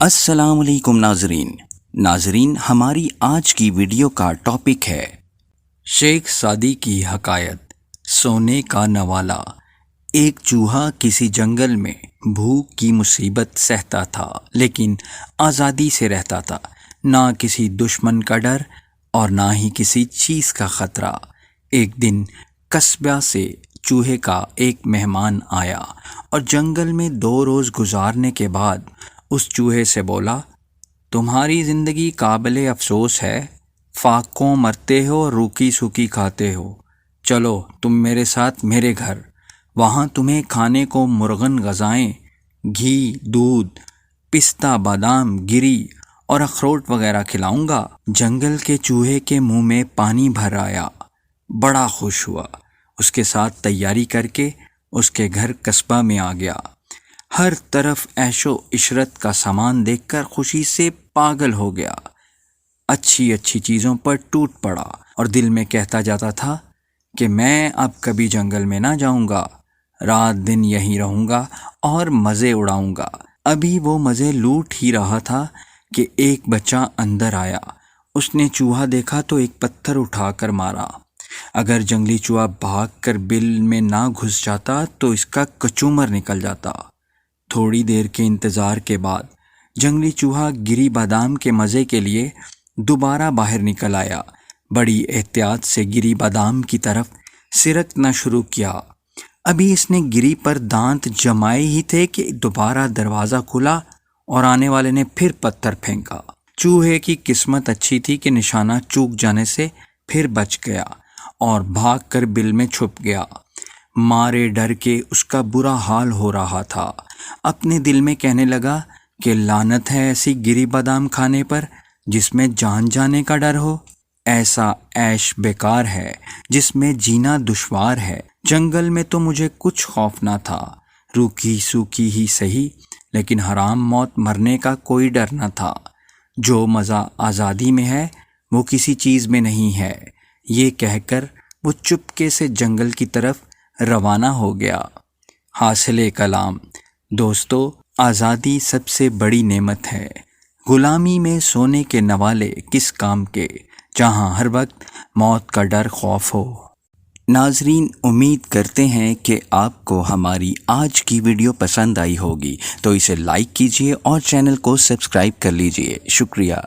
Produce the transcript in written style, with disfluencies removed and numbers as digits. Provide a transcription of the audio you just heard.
السلام علیکم ناظرین ہماری آج کی ویڈیو کا ٹاپک ہے شیخ سعدی کی حکایت سونے کا نوالا۔ ایک چوہا کسی جنگل میں بھوک کی مصیبت سہتا تھا، لیکن آزادی سے رہتا تھا، نہ کسی دشمن کا ڈر اور نہ ہی کسی چیز کا خطرہ۔ ایک دن قصبہ سے چوہے کا ایک مہمان آیا اور جنگل میں 2 روز گزارنے کے بعد اس چوہے سے بولا، تمہاری زندگی قابل افسوس ہے، فاقوں مرتے ہو اور روکی سوکی کھاتے ہو۔ چلو تم میرے ساتھ میرے گھر، وہاں تمہیں کھانے کو مرغن غذائیں، گھی، دودھ، پستہ، بادام، گری اور اخروٹ وغیرہ کھلاؤں گا۔ جنگل کے چوہے کے منہ میں پانی بھر آیا، بڑا خوش ہوا، اس کے ساتھ تیاری کر کے اس کے گھر قصبہ میں آ گیا۔ ہر طرف عیش و عشرت کا سامان دیکھ کر خوشی سے پاگل ہو گیا، اچھی اچھی چیزوں پر ٹوٹ پڑا اور دل میں کہتا جاتا تھا کہ میں اب کبھی جنگل میں نہ جاؤں گا، رات دن یہیں رہوں گا اور مزے اڑاؤں گا۔ ابھی وہ مزے لوٹ ہی رہا تھا کہ ایک بچہ اندر آیا۔ اس نے چوہا دیکھا تو ایک پتھر اٹھا کر مارا۔ اگر جنگلی چوہا بھاگ کر بل میں نہ گھس جاتا تو اس کا کچومر نکل جاتا۔ تھوڑی دیر کے انتظار کے بعد جنگلی چوہا گری بادام کے مزے کے لیے دوبارہ باہر نکل آیا۔ بڑی احتیاط سے گری بادام کی طرف سرکنا شروع کیا۔ ابھی اس نے گری پر دانت جمائے ہی تھے کہ دوبارہ دروازہ کھلا اور آنے والے نے پھر پتھر پھینکا۔ چوہے کی قسمت اچھی تھی کہ نشانہ چوک جانے سے پھر بچ گیا اور بھاگ کر بل میں چھپ گیا۔ مارے ڈر کے اس کا برا حال ہو رہا تھا۔ اپنے دل میں کہنے لگا کہ لعنت ہے ایسی گری بادام کھانے پر جس میں جان جانے کا ڈر ہو۔ ایسا عیش بیکار ہے جس میں جینا دشوار ہے۔ جنگل میں تو مجھے کچھ خوف نہ تھا، روکی سوکی ہی سہی، لیکن حرام موت مرنے کا کوئی ڈر نہ تھا۔ جو مزہ آزادی میں ہے وہ کسی چیز میں نہیں ہے۔ یہ کہہ کر وہ چپکے سے جنگل کی طرف روانہ ہو گیا۔ حاصل کلام: دوستو، آزادی سب سے بڑی نعمت ہے۔ غلامی میں سونے کے نوالے کس کام کے، جہاں ہر وقت موت کا ڈر خوف ہو۔ ناظرین، امید کرتے ہیں کہ آپ کو ہماری آج کی ویڈیو پسند آئی ہوگی، تو اسے لائک کیجیے اور چینل کو سبسکرائب کر لیجیے۔ شکریہ۔